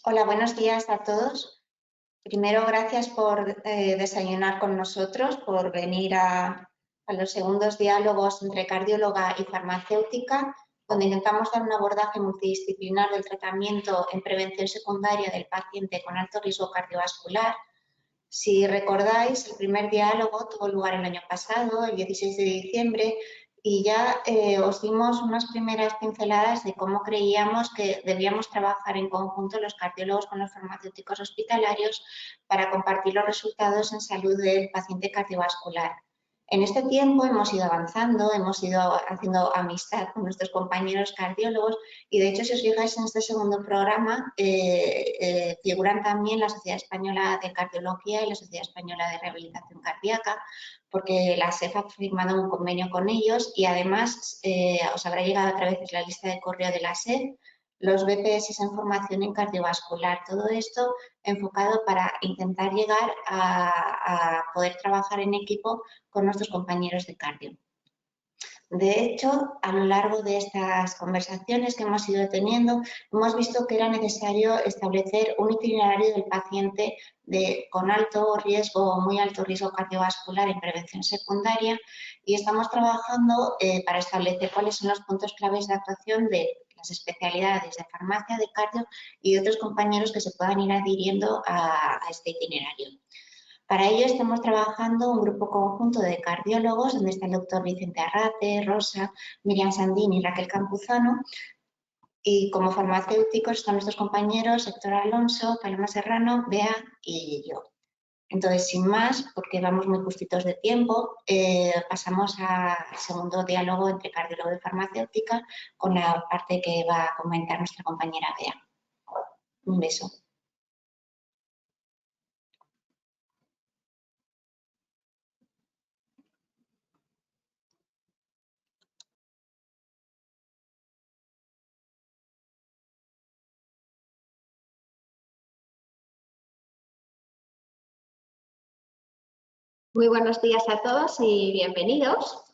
Hola, buenos días a todos. Primero, gracias por desayunar con nosotros, por venir a los segundos diálogos entre cardióloga y farmacéutica, donde intentamos dar un abordaje multidisciplinar del tratamiento en prevención secundaria del paciente con alto riesgo cardiovascular. Si recordáis, el primer diálogo tuvo lugar el año pasado, el 16 de diciembre, y ya os dimos unas primeras pinceladas de cómo creíamos que debíamos trabajar en conjunto los cardiólogos con los farmacéuticos hospitalarios para compartir los resultados en salud del paciente cardiovascular. En este tiempo hemos ido avanzando, hemos ido haciendo amistad con nuestros compañeros cardiólogos y, de hecho, si os fijáis en este segundo programa, figuran también la Sociedad Española de Cardiología y la Sociedad Española de Rehabilitación Cardíaca, porque la SEF ha firmado un convenio con ellos y, además, os habrá llegado otra vez la lista de correo de la SEF, los BPS en formación en cardiovascular. Todo esto enfocado para intentar llegar a poder trabajar en equipo con nuestros compañeros de cardio. De hecho, a lo largo de estas conversaciones que hemos ido teniendo, hemos visto que era necesario establecer un itinerario del paciente con alto riesgo o muy alto riesgo cardiovascular en prevención secundaria, y estamos trabajando para establecer cuáles son los puntos claves de actuación de las especialidades de farmacia, de cardio y de otros compañeros que se puedan ir adhiriendo a este itinerario. Para ello estamos trabajando un grupo conjunto de cardiólogos, donde está el doctor Vicente Arrate, Rosa, Miriam Sandini y Raquel Campuzano. Y como farmacéuticos están nuestros compañeros Héctor Alonso, Paloma Serrano, Bea y yo. Entonces, sin más, porque vamos muy justitos de tiempo, pasamos al segundo diálogo entre cardiólogo y farmacéutica con la parte que va a comentar nuestra compañera Bea. Un beso. Muy buenos días a todos y bienvenidos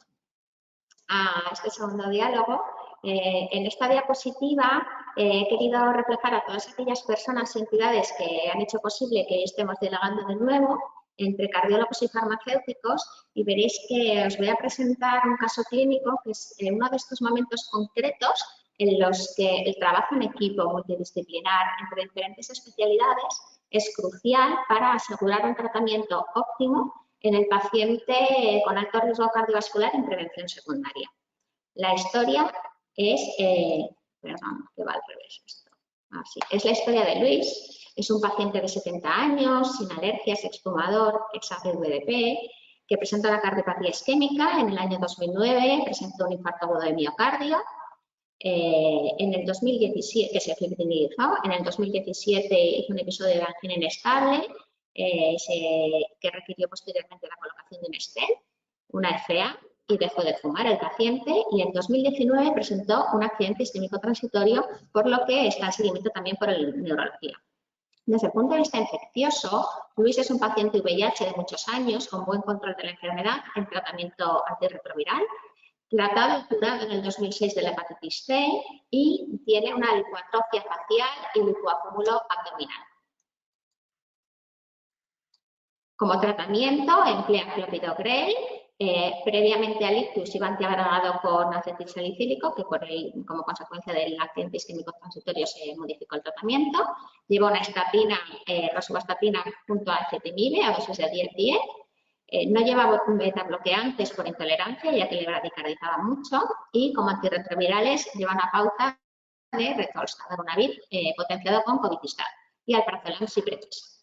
a este segundo diálogo. En esta diapositiva he querido reflejar a todas aquellas personas y entidades que han hecho posible que estemos dialogando de nuevo entre cardiólogos y farmacéuticos, y veréis que os voy a presentar un caso clínico que es uno de estos momentos concretos en los que el trabajo en equipo multidisciplinar entre diferentes especialidades es crucial para asegurar un tratamiento óptimo en el paciente con alto riesgo cardiovascular en prevención secundaria. La historia es, perdón, que va al revés esto. Así, es la historia de Luis, es un paciente de 70 años, sin alergias, exfumador, ex-ACVDP, que presenta una cardiopatía isquémica. En el año 2009 presentó un infarto agudo de miocardio. En el 2017, que se flexibilizó, en el 2017 hizo un episodio de angina inestable, que requirió posteriormente la colocación de un stent, una FA, y dejó de fumar el paciente, y en 2019 presentó un accidente isquémico transitorio, por lo que está en seguimiento también por el neurología. Desde el punto de vista infeccioso, Luis es un paciente VIH de muchos años, con buen control de la enfermedad en tratamiento antirretroviral, tratado y curado en el 2006 de la hepatitis C, y tiene una lipoatrofia facial y lipoacúmulo abdominal. Como tratamiento emplea clopidogrel, previamente al ictus iba antiagregado con acetilsalicílico, que como consecuencia del accidente isquémico transitorio se modificó el tratamiento. Lleva una estapina, rosuvastatina junto a ezetimibe a dosis de 10-10. No lleva beta-bloqueantes por intolerancia, ya que le bradicardizaba mucho, y como antirretrovirales lleva una pauta de retolstadronavir potenciado con cobicistat y alprazolam cipretis.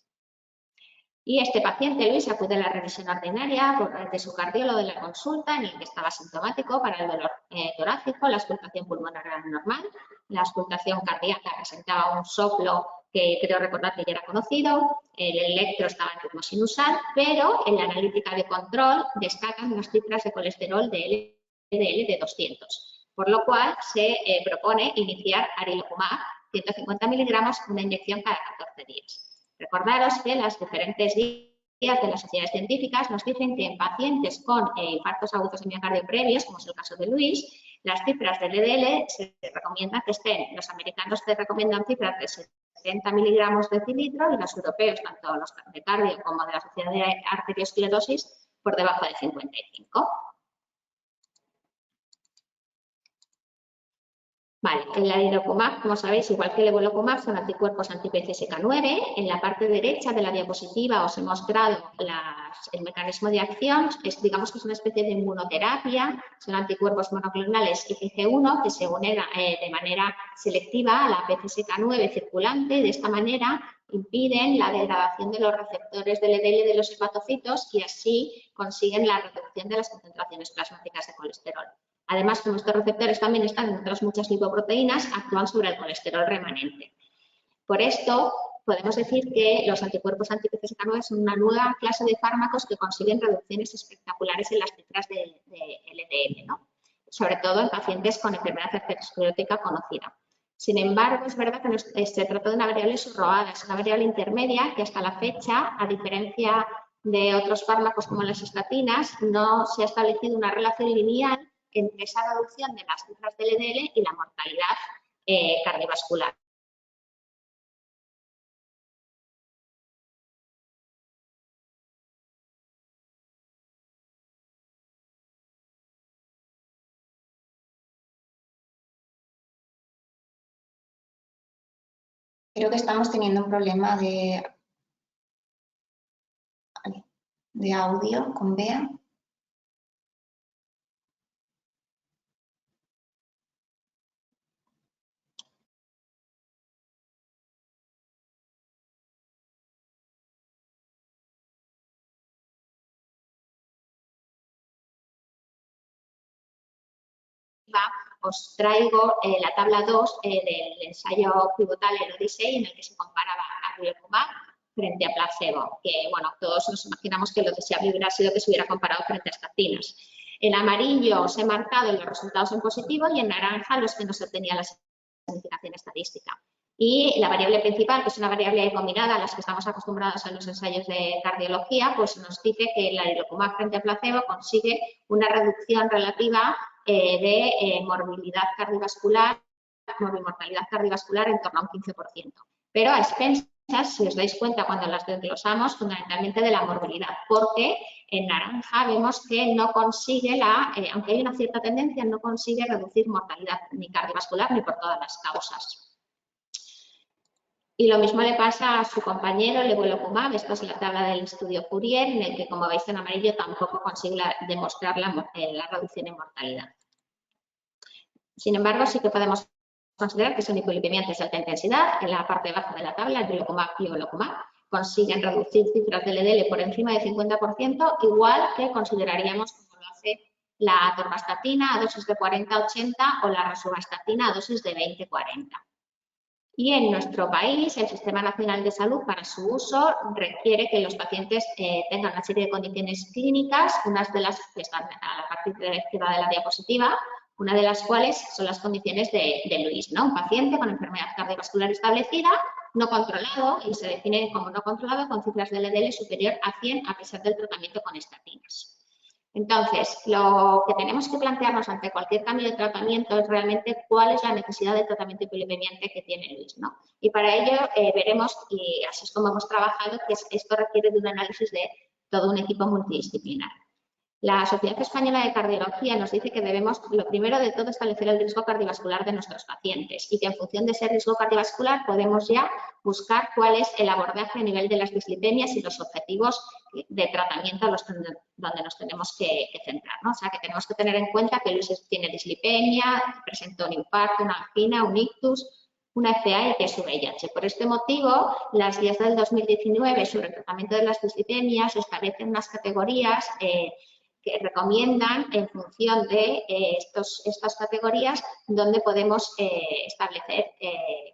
Y este paciente, Luis, acude a la revisión ordinaria de su cardiólogo de la consulta, en el que estaba sintomático para el dolor torácico, la auscultación pulmonar era normal, la auscultación cardíaca presentaba un soplo que creo recordar que ya era conocido, el electro estaba en ritmo sinusal, pero en la analítica de control destacan unas cifras de colesterol de LDL de 200, por lo cual se propone iniciar arilocumab 150 miligramos, una inyección cada 14 días. Recordaros que las diferentes guías de las sociedades científicas nos dicen que en pacientes con infartos agudos de miocardio previos, como es el caso de Luis, Las cifras del LDL se recomienda que estén, los americanos te recomiendan cifras de 70 miligramos de decilitro y los europeos, tanto los de cardio como de la Sociedad de Arteriosclerosis, por debajo de 55. Vale, el alirocumab, como sabéis, igual que el evolocumab, son anticuerpos anti-PCSK9. En la parte derecha de la diapositiva os he mostrado el mecanismo de acción. Digamos que es una especie de inmunoterapia. Son anticuerpos monoclonales IgG1 que se unen de manera selectiva a la PCSK9 circulante y de esta manera impiden la degradación de los receptores del LDL de los hepatocitos y así consiguen la reducción de las concentraciones plasmáticas de colesterol. Además, como estos receptores también están en otras muchas lipoproteínas, actúan sobre el colesterol remanente. Por esto, podemos decir que los anticuerpos anti-PCSK9 son una nueva clase de fármacos que consiguen reducciones espectaculares en las cifras de LDL, ¿no? Sobre todo en pacientes con enfermedad arteriosclerótica conocida. Sin embargo, es verdad que se trata de una variable subrogada, es una variable intermedia que hasta la fecha, a diferencia de otros fármacos como las estatinas, no se ha establecido una relación lineal entre esa reducción de las cifras del LDL y la mortalidad cardiovascular. Creo que estamos teniendo un problema de audio con Bea. Os traigo la tabla 2 del ensayo pivotal en Odyssey en el que se comparaba aripiprazol frente a placebo, que bueno, todos nos imaginamos que lo deseable hubiera sido que se hubiera comparado frente a estatinas. En amarillo os he marcado los resultados en positivo y en naranja los que no se obtenía la significación estadística. Y la variable principal, que es una variable combinada a las que estamos acostumbrados en los ensayos de cardiología, pues nos dice que el alirocumab frente a placebo consigue una reducción relativa de morbilidad cardiovascular, morbimortalidad cardiovascular en torno a un 15%. Pero a expensas, si os dais cuenta cuando las desglosamos, fundamentalmente de la morbilidad, porque en naranja vemos que no consigue aunque hay una cierta tendencia, no consigue reducir mortalidad ni cardiovascular ni por todas las causas. Y lo mismo le pasa a su compañero, el evolocumab. Esta es la tabla del estudio Fourier, en el que, como veis en amarillo, tampoco consigue demostrar la reducción en mortalidad. Sin embargo, sí que podemos considerar que son hipolipemiantes de alta intensidad. En la parte baja de la tabla, el evolocumab y evolocumab consiguen reducir cifras del LDL por encima del 50%, igual que consideraríamos como lo hace la atorvastatina a dosis de 40-80 o la rosuvastatina a dosis de 20-40. Y en nuestro país, el Sistema Nacional de Salud, para su uso, requiere que los pacientes tengan una serie de condiciones clínicas, unas de las que están a la parte izquierda de la diapositiva, una de las cuales son las condiciones de Luis, ¿no? Un paciente con enfermedad cardiovascular establecida, no controlado, y se define como no controlado con cifras de LDL superior a 100 a pesar del tratamiento con estatinas. Entonces, lo que tenemos que plantearnos ante cualquier cambio de tratamiento es realmente cuál es la necesidad de tratamiento hipolipemiante que tiene Luis, ¿no? Y para ello veremos, y así es como hemos trabajado, que esto requiere de un análisis de todo un equipo multidisciplinar. La Sociedad Española de Cardiología nos dice que debemos, lo primero de todo, establecer el riesgo cardiovascular de nuestros pacientes y que en función de ese riesgo cardiovascular podemos ya buscar cuál es el abordaje a nivel de las dislipemias y los objetivos de tratamiento donde nos tenemos que centrar, ¿no? O sea, que tenemos que tener en cuenta que Luis tiene dislipemia, presentó un infarto, una angina, un ictus, una FA y que es VIH. Por este motivo, las guías del 2019 sobre el tratamiento de las dislipemias establecen unas categorías que recomiendan en función de estas categorías donde podemos establecer,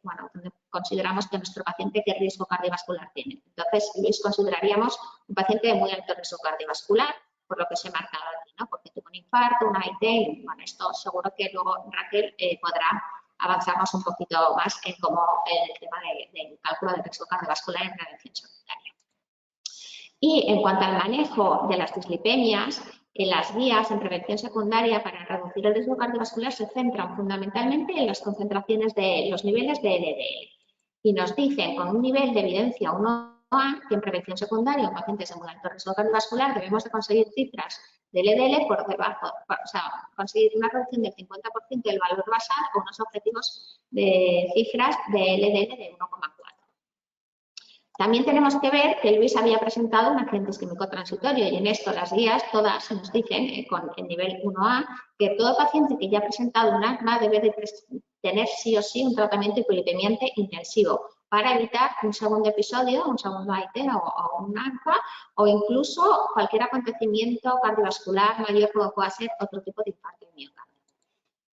bueno, donde consideramos que nuestro paciente qué riesgo cardiovascular tiene. Entonces, Luis, consideraríamos un paciente de muy alto riesgo cardiovascular, por lo que os he marcado aquí, ¿no? Porque tuvo un infarto, una IT, y bueno, esto seguro que luego Raquel podrá avanzarnos un poquito más en cómo el tema del cálculo del riesgo cardiovascular en prevención secundaria. Y en cuanto al manejo de las dislipemias, las guías en prevención secundaria para reducir el riesgo cardiovascular se centran fundamentalmente en las concentraciones de los niveles de LDL y nos dicen con un nivel de evidencia 1A que en prevención secundaria en pacientes de muy alto riesgo cardiovascular debemos de conseguir cifras del LDL por debajo, o sea, conseguir una reducción del 50% del valor basal o unos objetivos de cifras de LDL de 1,4. También tenemos que ver que Luis había presentado un accidente isquémico transitorio y en esto las guías todas nos dicen con el nivel 1A que todo paciente que ya ha presentado un ACMA debe de tener sí o sí un tratamiento hipolipemiante intensivo para evitar un segundo episodio, un segundo AIT o un ANCA o incluso cualquier acontecimiento cardiovascular mayor como pueda ser otro tipo de infarto de miocardio.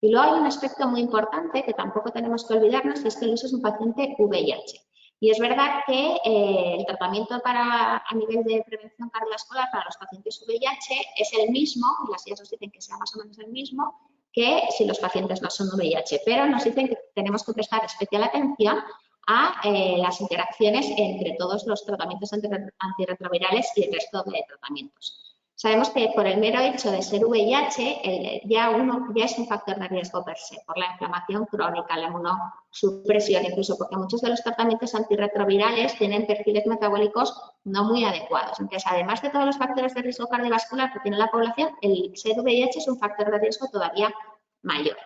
Y luego hay un aspecto muy importante que tampoco tenemos que olvidarnos, que es que Luis es un paciente VIH. Y es verdad que el tratamiento a nivel de prevención cardiovascular para los pacientes VIH es el mismo, y las guías nos dicen que sea más o menos el mismo, que si los pacientes no son VIH, pero nos dicen que tenemos que prestar especial atención a las interacciones entre todos los tratamientos antirretrovirales y el resto de tratamientos. Sabemos que por el mero hecho de ser VIH, ya es un factor de riesgo per se, por la inflamación crónica, la inmunosupresión, incluso porque muchos de los tratamientos antirretrovirales tienen perfiles metabólicos no muy adecuados. Entonces, además de todos los factores de riesgo cardiovascular que tiene la población, el ser VIH es un factor de riesgo todavía mayor.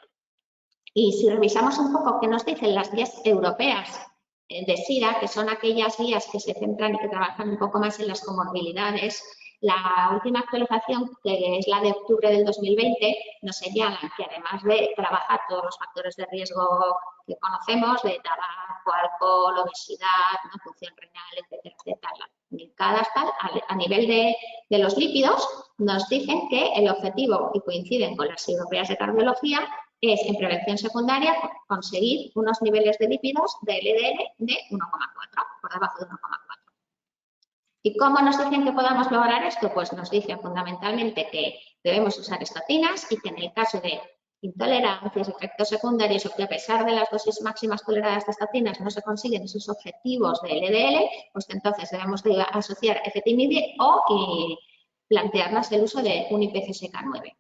Y si revisamos un poco qué nos dicen las guías europeas de SIDA, que son aquellas guías que se centran y que trabajan un poco más en las comorbilidades, la última actualización, que es la de octubre del 2020, nos señalan que además de trabajar todos los factores de riesgo que conocemos, de tabaco, alcohol, obesidad, ¿no? Función renal, etcétera, etcétera, a nivel de los lípidos, nos dicen que el objetivo, y coinciden con las europeas de cardiología, es en prevención secundaria conseguir unos niveles de lípidos de LDL de 1,4, por debajo de 1,4. ¿Y cómo nos dicen que podamos lograr esto? Pues nos dicen fundamentalmente que debemos usar estatinas y que en el caso de intolerancias, efectos secundarios o que a pesar de las dosis máximas toleradas de estatinas no se consiguen esos objetivos de LDL, pues que entonces debemos de asociar ezetimibe y plantearnos el uso de un IPCSK9.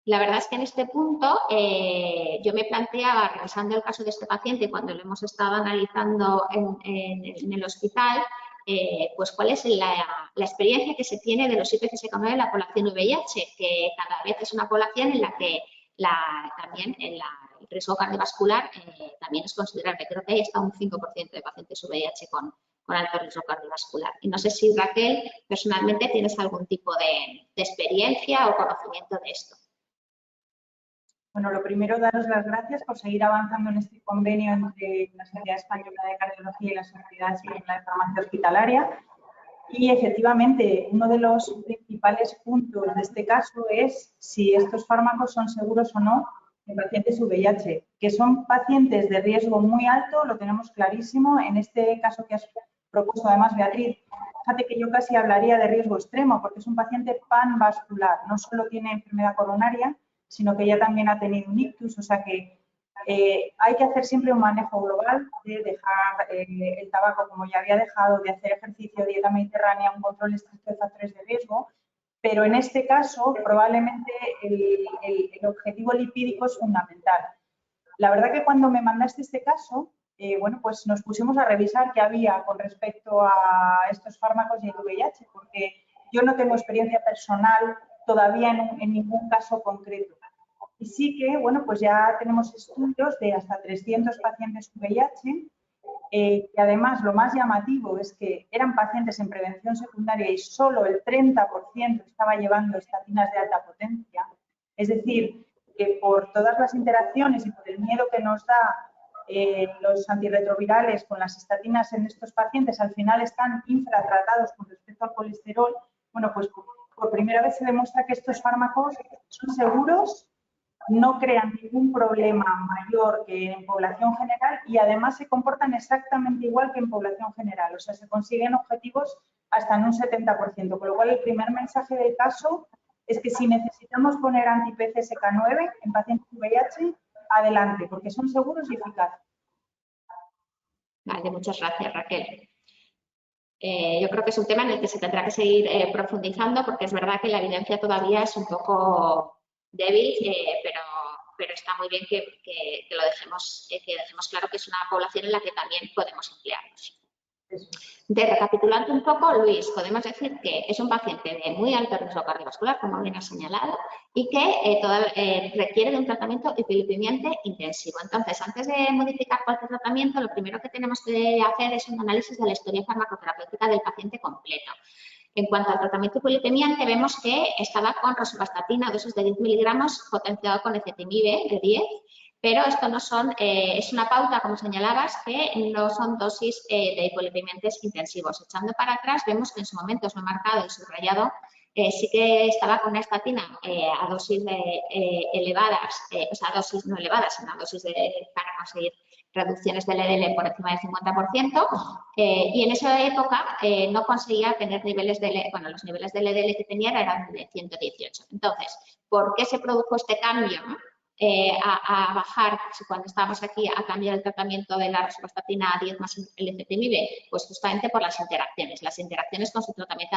La verdad es que en este punto yo me planteaba, revisando el caso de este paciente cuando lo hemos estado analizando en el hospital, pues cuál es la experiencia que se tiene de los IPCSK9 en la población VIH, que cada vez es una población en la que también el riesgo cardiovascular también es considerable. Creo que hay hasta un 5% de pacientes VIH con alto riesgo cardiovascular. Y no sé si, Raquel, personalmente tienes algún tipo de experiencia o conocimiento de esto. Bueno, lo primero, daros las gracias por seguir avanzando en este convenio entre la Sociedad Española de Cardiología y la Sociedad Española de Farmacia Hospitalaria. Y efectivamente, uno de los principales puntos de este caso es si estos fármacos son seguros o no en pacientes VIH, que son pacientes de riesgo muy alto, lo tenemos clarísimo. En este caso que has propuesto además, Beatriz, fíjate que yo casi hablaría de riesgo extremo, porque es un paciente panvascular, no solo tiene enfermedad coronaria, sino que ya también ha tenido un ictus, o sea que hay que hacer siempre un manejo global de dejar el tabaco como ya había dejado, de hacer ejercicio, dieta mediterránea, un control estricto de factores de riesgo, pero en este caso probablemente el objetivo lipídico es fundamental. La verdad que cuando me mandaste este caso, bueno, pues nos pusimos a revisar qué había con respecto a estos fármacos y el VIH, porque yo no tengo experiencia personal todavía en ningún caso concreto. Y sí que, bueno, pues ya tenemos estudios de hasta 300 pacientes VIH, que además lo más llamativo es que eran pacientes en prevención secundaria y solo el 30% estaba llevando estatinas de alta potencia. Es decir, que por todas las interacciones y por el miedo que nos da los antirretrovirales con las estatinas en estos pacientes, al final están infratratados con respecto al colesterol. Bueno, pues por primera vez se demuestra que estos fármacos son seguros, no crean ningún problema mayor que en población general y además se comportan exactamente igual que en población general. O sea, se consiguen objetivos hasta en un 70%. Con lo cual, el primer mensaje del caso es que si necesitamos poner anti-PCSK9 en pacientes VIH, adelante, porque son seguros y eficaces. Vale, muchas gracias, Raquel. Yo creo que es un tema en el que se tendrá que seguir profundizando porque es verdad que la evidencia todavía es un poco débil, pero está muy bien que lo dejemos claro que es una población en la que también podemos emplearnos. Recapitulando un poco, Luis, podemos decir que es un paciente de muy alto riesgo cardiovascular, como bien ha señalado, y que requiere de un tratamiento hipolipemiante intensivo. Entonces, antes de modificar cualquier tratamiento, lo primero que tenemos que hacer es un análisis de la historia farmacoterapéutica del paciente completo. En cuanto al tratamiento hipolipemiante, vemos que estaba con rosuvastatina, dosis de 10 miligramos, potenciado con ezetimibe de 10, pero esto no son, es una pauta, como señalabas, que no son dosis de hipolipemiantes intensivos. Echando para atrás, vemos que en su momento es marcado y subrayado, sí que estaba con una estatina a dosis elevadas, o sea, dosis no elevadas, sino dosis para conseguir reducciones del LDL por encima del 50%, y en esa época no conseguía tener niveles de, bueno, los niveles de LDL que tenía eran de 118. Entonces, ¿por qué se produjo este cambio a bajar, cuando estábamos aquí, a cambiar el tratamiento de la rosuvastatina a 10 más el ezetimibe? Pues justamente por las interacciones con su tratamiento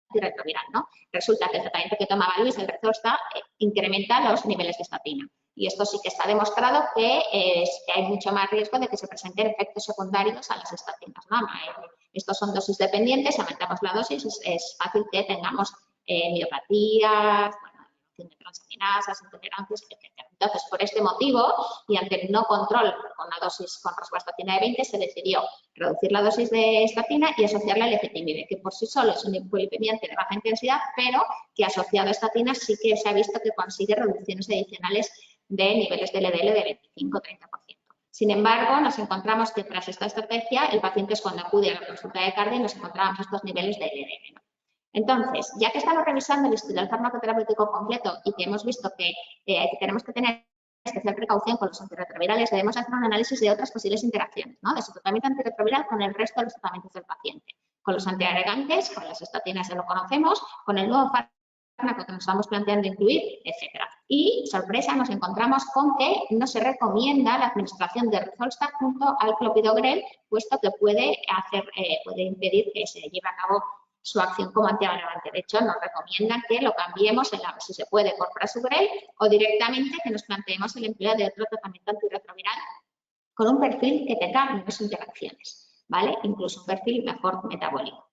antirretroviral, ¿no? Resulta que el tratamiento que tomaba Luis, el Rezorsta, incrementa los niveles de estatina. Y esto sí que está demostrado que hay mucho más riesgo de que se presenten efectos secundarios a las estatinas, ¿no? Estos son dosis dependientes, si aumentamos la dosis es fácil que tengamos miopatías, de transaminasas, intolerancias, etc. Entonces, por este motivo y ante el no control con una dosis con rosuvastatina de 20, se decidió reducir la dosis de estatina y asociarla al ezetimibe, que por sí solo es un hipolipemiante de baja intensidad, pero que asociado a estatina sí que se ha visto que consigue reducciones adicionales de niveles de LDL de 25-30%. Sin embargo, nos encontramos que tras esta estrategia, el paciente es cuando acude a la consulta de cardio y nos encontramos estos niveles de LDL, ¿no? Entonces, ya que estamos revisando el historial farmacoterapéutico completo y que hemos visto que tenemos que tener especial precaución con los antirretrovirales, debemos hacer un análisis de otras posibles interacciones, ¿no? De su tratamiento antirretroviral con el resto de los tratamientos del paciente. Con los antiagregantes, con las estatinas ya lo conocemos, con el nuevo fármaco que nos estamos planteando incluir, etcétera. Y, sorpresa, nos encontramos con que no se recomienda la administración de Rezorsta junto al clopidogrel, puesto que puede impedir que se lleve a cabo su acción como antiagregante. De hecho, nos recomiendan que lo cambiemos, si se puede, por prasugrel o directamente que nos planteemos el empleo de otro tratamiento antirretroviral con un perfil que tenga menos interacciones, ¿vale? Incluso un perfil mejor metabólico.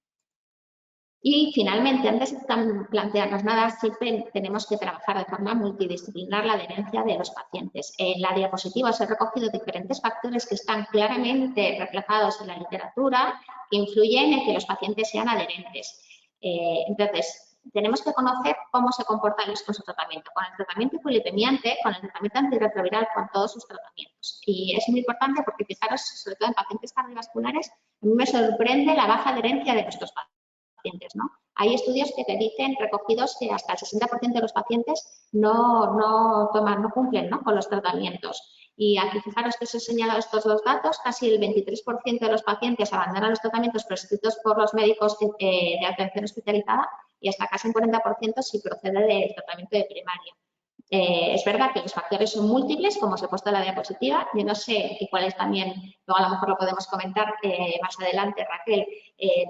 Y finalmente, antes de plantearnos nada, siempre tenemos que trabajar de forma multidisciplinar la adherencia de los pacientes. En la diapositiva os he recogido diferentes factores que están claramente reflejados en la literatura que influyen en que los pacientes sean adherentes. Entonces, tenemos que conocer cómo se comporta Luis con su tratamiento, con el tratamiento hipolipemiante, con el tratamiento antirretroviral, con todos sus tratamientos. Y es muy importante porque, fijaros, sobre todo en pacientes cardiovasculares, a mí me sorprende la baja adherencia de nuestros pacientes, ¿no? Hay estudios que te dicen, recogidos, que hasta el 60% de los pacientes no cumplen, ¿no?, con los tratamientos. Y aquí, fijaros que os he señalado estos dos datos, casi el 23% de los pacientes abandonan los tratamientos prescritos por los médicos de atención hospitalizada y hasta casi un 40% si procede del tratamiento de primaria. Es verdad que los factores son múltiples, como os he puesto en la diapositiva. Yo no sé cuáles también, luego a lo mejor lo podemos comentar más adelante, Raquel,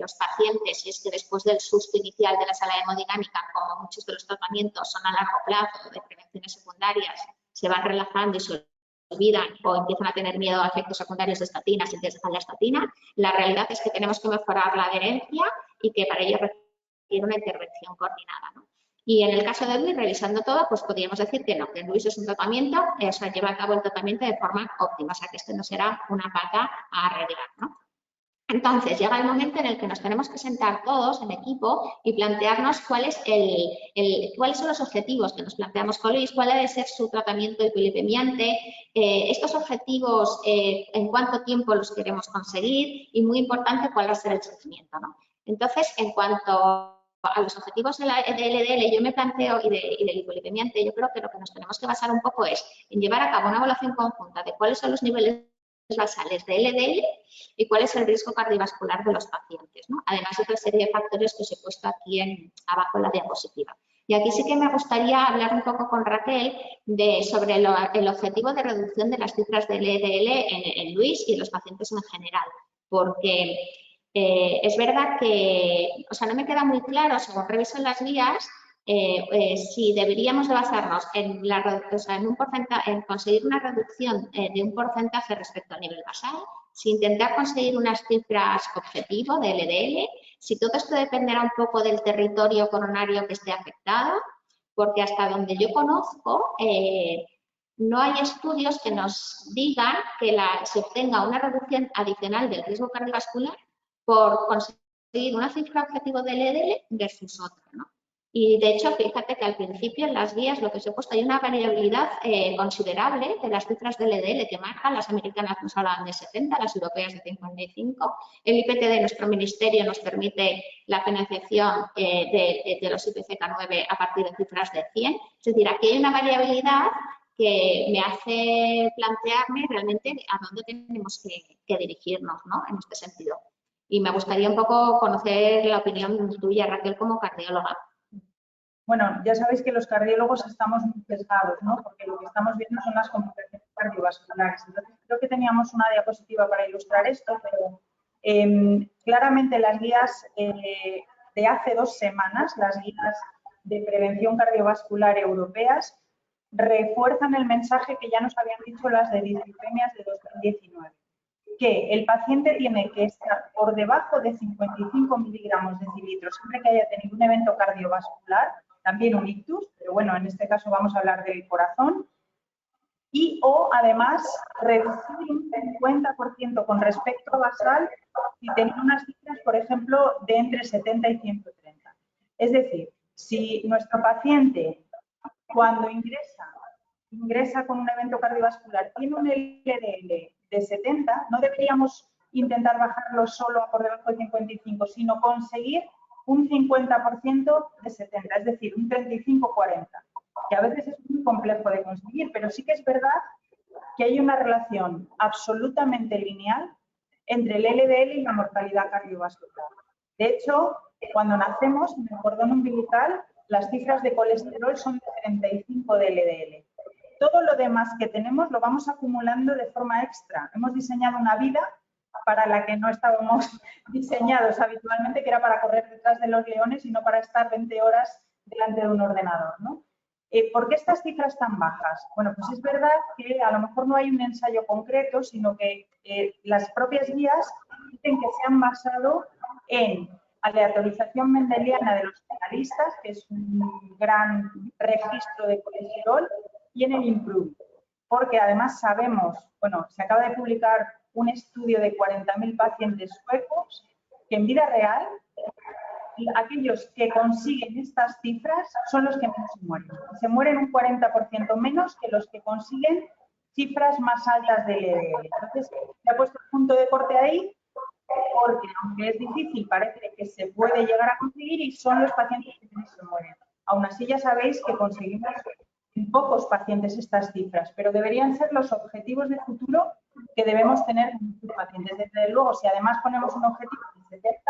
los pacientes, si es que después del susto inicial de la sala de hemodinámica, como muchos de los tratamientos son a largo plazo de prevenciones secundarias, se van relajando y se olvidan o empiezan a tener miedo a efectos secundarios de estatinas y dejan la estatina. La realidad es que tenemos que mejorar la adherencia y que para ello requiere una intervención coordinada, ¿no? Y en el caso de Luis, revisando todo, pues podríamos decir que no, que Luis es un tratamiento, o sea, lleva a cabo el tratamiento de forma óptima, o sea, que este no será una pata a arreglar, ¿no? Entonces, llega el momento en el que nos tenemos que sentar todos en equipo y plantearnos cuáles son los objetivos que nos planteamos con Luis, cuál debe ser su tratamiento hipolipemiante, estos objetivos, en cuánto tiempo los queremos conseguir y, muy importante, cuál va a ser el seguimiento, ¿no? Entonces, en cuanto a los objetivos de LDL, yo me planteo, y del hipolipemiante, yo creo que lo que nos tenemos que basar un poco es en llevar a cabo una evaluación conjunta de cuáles son los niveles basales de LDL y cuál es el riesgo cardiovascular de los pacientes, ¿no? Además de otra serie de factores que os he puesto aquí abajo en la diapositiva. Y aquí sí que me gustaría hablar un poco con Raquel sobre el objetivo de reducción de las cifras de LDL en Luis y en los pacientes en general, porque Es verdad que, o sea, no me queda muy claro, según reviso las guías, si deberíamos de basarnos en, en conseguir una reducción de un porcentaje respecto al nivel basal, si intentar conseguir unas cifras objetivo de LDL, si todo esto dependerá un poco del territorio coronario que esté afectado, porque hasta donde yo conozco, no hay estudios que nos digan que se obtenga una reducción adicional del riesgo cardiovascular por conseguir una cifra objetivo del LDL versus otra, ¿no? Y de hecho, fíjate que al principio en las guías lo que se ha puesto hay una variabilidad considerable de las cifras del LDL que marcan. Las americanas nos hablan de 70, las europeas de 55. El IPT de nuestro ministerio nos permite la financiación de los IPCK9 a partir de cifras de 100. Es decir, aquí hay una variabilidad que me hace plantearme realmente a dónde tenemos que dirigirnos, ¿no? En este sentido. Y me gustaría un poco conocer la opinión tuya, Raquel, como cardióloga. Bueno, ya sabéis que los cardiólogos estamos muy sesgados, ¿no? Porque lo que estamos viendo son las complicaciones cardiovasculares. Entonces, creo que teníamos una diapositiva para ilustrar esto, pero claramente las guías de hace 2 semanas, las guías de prevención cardiovascular europeas, refuerzan el mensaje que ya nos habían dicho las de dislipemias de 2019, que el paciente tiene que estar por debajo de 55 miligramos de decilitro siempre que haya tenido un evento cardiovascular, también un ictus, pero bueno, en este caso vamos a hablar del corazón, y o además reducir un 50% con respecto a basal si tenía unas cifras, por ejemplo, de entre 70 y 130. Es decir, si nuestro paciente cuando ingresa con un evento cardiovascular, tiene un LDL de 70, no deberíamos intentar bajarlo solo a por debajo de 55, sino conseguir un 50% de 70, es decir, un 35-40, que a veces es muy complejo de conseguir, pero sí que es verdad que hay una relación absolutamente lineal entre el LDL y la mortalidad cardiovascular. De hecho, cuando nacemos, en el cordón umbilical, las cifras de colesterol son de 35 de LDL. Todo lo demás que tenemos lo vamos acumulando de forma extra. Hemos diseñado una vida para la que no estábamos diseñados habitualmente, que era para correr detrás de los leones y no para estar 20 horas delante de un ordenador, ¿no? ¿Por qué estas cifras tan bajas? Bueno, pues es verdad que a lo mejor no hay un ensayo concreto, sino que las propias guías dicen que se han basado en aleatorización mendeliana de los finalistas, que es un gran registro de colesterol, y en el IMPROVE, porque además sabemos, bueno, se acaba de publicar un estudio de 40.000 pacientes suecos que en vida real aquellos que consiguen estas cifras son los que menos se mueren. Se mueren un 40% menos que los que consiguen cifras más altas de LDL. Entonces, se ha puesto el punto de corte ahí porque, aunque es difícil, parece que se puede llegar a conseguir y son los pacientes que menos se mueren. Aún así, ya sabéis que conseguimos en pocos pacientes estas cifras, pero deberían ser los objetivos de futuro que debemos tener con nuestros pacientes. Desde luego, si además ponemos un objetivo de 70,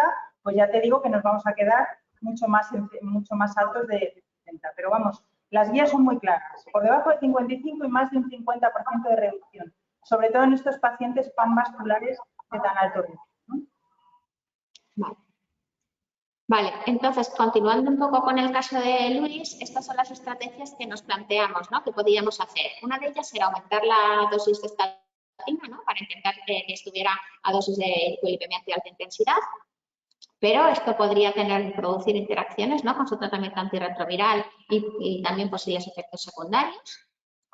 pues ya te digo que nos vamos a quedar mucho más altos de 70. Pero vamos, las guías son muy claras, por debajo de 55 y más de un 50% de reducción, sobre todo en estos pacientes panvasculares de tan alto riesgo, ¿no? Vale, entonces, continuando un poco con el caso de Luis, estas son las estrategias que nos planteamos, ¿no? Que podríamos hacer. Una de ellas era aumentar la dosis de estatina, ¿no? Para intentar que estuviera a dosis de hipolipemia de alta intensidad, pero esto podría producir interacciones, ¿no? Con su tratamiento antirretroviral y también posibles efectos secundarios.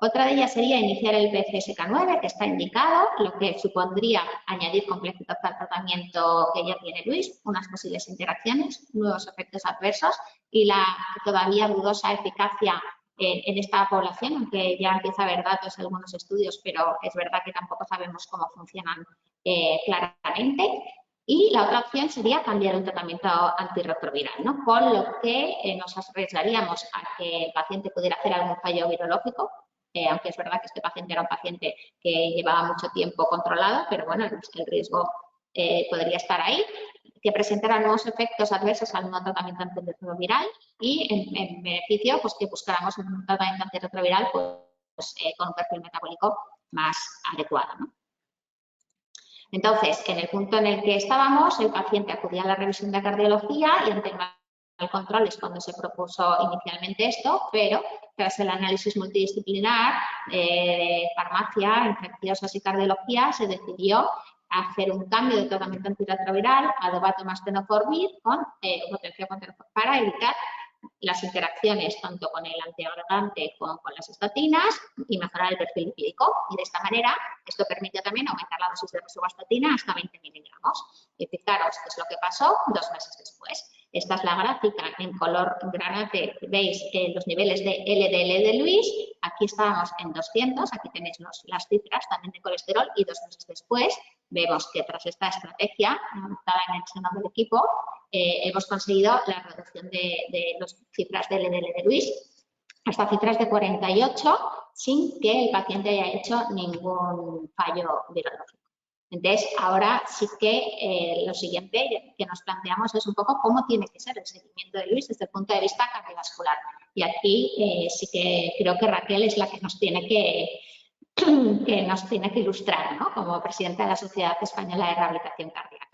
Otra de ellas sería iniciar el PCSK9, que está indicado, lo que supondría añadir complejidad al tratamiento que ya tiene Luis, unas posibles interacciones, nuevos efectos adversos y la todavía dudosa eficacia en esta población, aunque ya empieza a haber datos en algunos estudios, pero es verdad que tampoco sabemos cómo funcionan claramente. Y la otra opción sería cambiar un tratamiento antirretroviral, ¿no? Con lo que nos arriesgaríamos a que el paciente pudiera hacer algún fallo virológico, aunque es verdad que este paciente era un paciente que llevaba mucho tiempo controlado, pero bueno, el riesgo podría estar ahí, que presentara nuevos efectos adversos al nuevo tratamiento antirretroviral y en beneficio, pues que buscáramos un tratamiento antirretroviral pues, con un perfil metabólico más adecuado, ¿no? Entonces, en el punto en el que estábamos, el paciente acudía a la revisión de cardiología y ante el control es cuando se propuso inicialmente esto, pero tras el análisis multidisciplinar de farmacia, infecciosas y cardiología, se decidió hacer un cambio de tratamiento antirretroviral a Dovato más tenofovir con potencia para evitar las interacciones tanto con el antiagregante como con las estatinas y mejorar el perfil lipídico. Y de esta manera, esto permite también aumentar la dosis de rosuvastatina hasta 20 miligramos. Y fijaros qué es lo que pasó 2 meses después. Esta es la gráfica en color granate. Veis los niveles de LDL de Lewis. Aquí estábamos en 200. Aquí tenéis las cifras también de colesterol. Y 2 meses después vemos que tras esta estrategia adoptada en el seno del equipo, hemos conseguido la reducción de las cifras de LDL de Lewis hasta cifras de 48 sin que el paciente haya hecho ningún fallo virológico. Entonces, ahora sí que lo siguiente que nos planteamos es un poco cómo tiene que ser el seguimiento de Lewis desde el punto de vista cardiovascular. Y aquí sí que creo que Raquel es la que nos tiene que ilustrar, ¿no? Como presidenta de la Sociedad Española de Rehabilitación Cardíaca.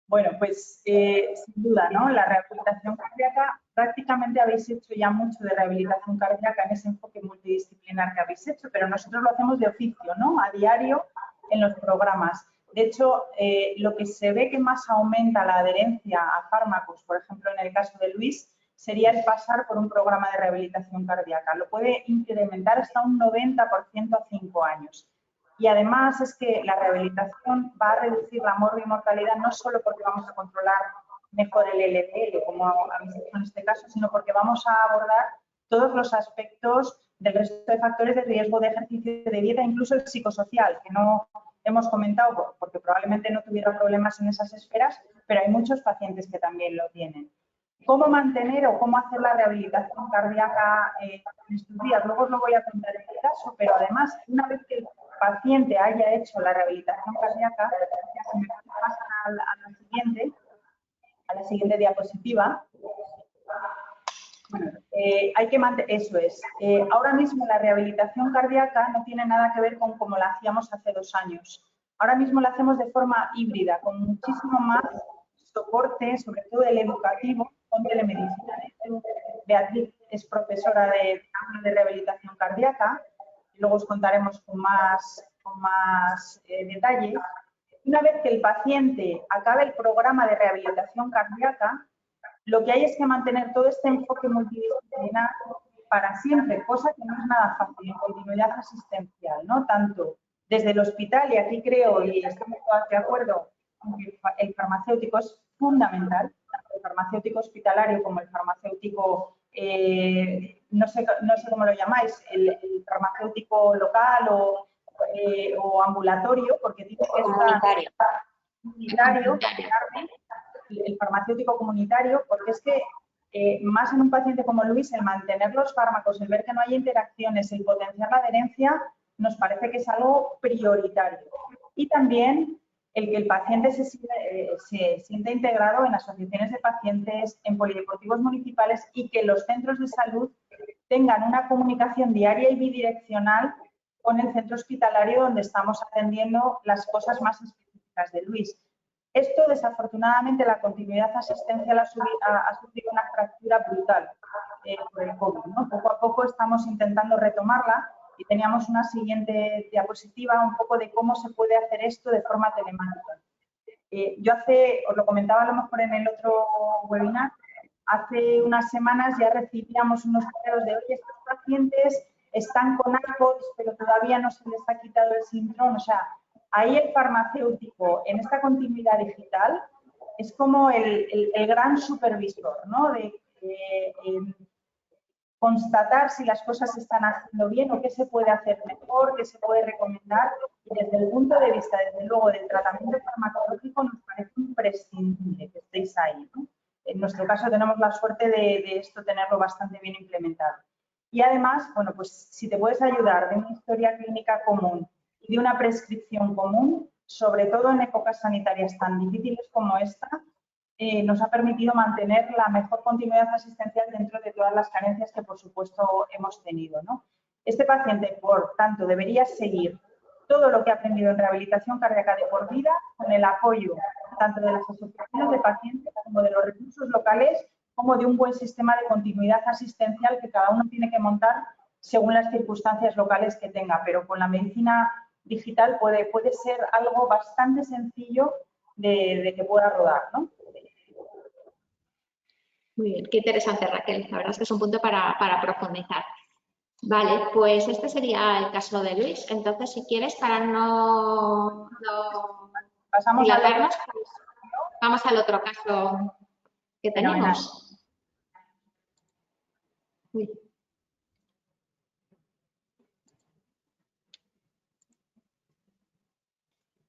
Bueno, pues sin duda, ¿no? La rehabilitación cardíaca, prácticamente habéis hecho ya mucho de rehabilitación cardíaca en ese enfoque multidisciplinar que habéis hecho, pero nosotros lo hacemos de oficio, ¿no? A diario en los programas. De hecho, lo que se ve que más aumenta la adherencia a fármacos, por ejemplo, en el caso de Luis, sería el pasar por un programa de rehabilitación cardíaca. Lo puede incrementar hasta un 90% a 5 años. Y además es que la rehabilitación va a reducir la mortalidad no solo porque vamos a controlar mejor el LDL, como habéis hecho en este caso, sino porque vamos a abordar todos los aspectos del resto de factores de riesgo de ejercicio, de dieta, incluso el psicosocial, que no hemos comentado porque probablemente no tuviera problemas en esas esferas, pero hay muchos pacientes que también lo tienen. ¿Cómo mantener o cómo hacer la rehabilitación cardíaca en estos días? Luego os lo voy a contar en el caso, pero además, una vez que el paciente haya hecho la rehabilitación cardíaca, ya se me pasa a la siguiente diapositiva. Bueno, hay que mantener, eso es. Ahora mismo la rehabilitación cardíaca no tiene nada que ver con como la hacíamos hace 2 años. Ahora mismo la hacemos de forma híbrida, con muchísimo más soporte, sobre todo el educativo, con telemedicina. Beatriz es profesora de rehabilitación cardíaca, y luego os contaremos con más detalle. Una vez que el paciente acabe el programa de rehabilitación cardíaca, lo que hay es que mantener todo este enfoque multidisciplinar para siempre, cosa que no es nada fácil en continuidad asistencial, ¿no? Tanto desde el hospital, y aquí creo, y estamos todas de acuerdo, que el farmacéutico es fundamental, tanto el farmacéutico hospitalario como el farmacéutico, no sé cómo lo llamáis, el farmacéutico local o ambulatorio, porque tiene que estar comunitario, el farmacéutico comunitario, porque es que más en un paciente como Luis, el mantener los fármacos, el ver que no hay interacciones, el potenciar la adherencia, nos parece que es algo prioritario. Y también el que el paciente se sienta integrado en asociaciones de pacientes, en polideportivos municipales y que los centros de salud tengan una comunicación diaria y bidireccional con el centro hospitalario donde estamos atendiendo las cosas más específicas de Luis. Esto, desafortunadamente, la continuidad asistencial ha sufrido una fractura brutal por el COVID, ¿no? Poco a poco estamos intentando retomarla y teníamos una siguiente diapositiva un poco de cómo se puede hacer esto de forma telemática. Os lo comentaba a lo mejor en el otro webinar, hace unas semanas ya recibíamos unos correos de, oye, estos pacientes están con AirPods, pero todavía no se les ha quitado el síndrome, o sea, ahí el farmacéutico, en esta continuidad digital, es como el gran supervisor, ¿no? De constatar si las cosas se están haciendo bien o qué se puede hacer mejor, qué se puede recomendar. Y desde el punto de vista, desde luego, del tratamiento farmacológico, nos parece imprescindible que estéis ahí, ¿no? En nuestro caso tenemos la suerte de esto tenerlo bastante bien implementado. Y además, bueno, pues si te puedes ayudar de una historia clínica común y de una prescripción común, sobre todo en épocas sanitarias tan difíciles como esta, nos ha permitido mantener la mejor continuidad asistencial dentro de todas las carencias que, por supuesto, hemos tenido, ¿no? Este paciente, por tanto, debería seguir todo lo que ha aprendido en rehabilitación cardíaca de por vida, con el apoyo tanto de las asociaciones de pacientes como de los recursos locales, como de un buen sistema de continuidad asistencial que cada uno tiene que montar según las circunstancias locales que tenga. Pero con la medicina digital puede ser algo bastante sencillo de que pueda rodar, ¿no? Muy bien, qué interesante, Raquel. La verdad es que es un punto para profundizar. Vale, pues este sería el caso de Luis. Entonces, si quieres, para no Pasamos dilatarnos, pues, vamos al otro caso que tenemos. Uy.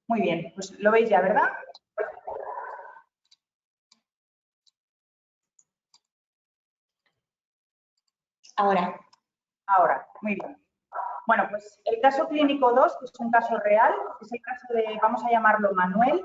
Muy bien, pues lo veis ya, ¿verdad? Ahora. Ahora, muy bien. Bueno, pues el caso clínico 2, que es un caso real, es el caso de, vamos a llamarlo Manuel.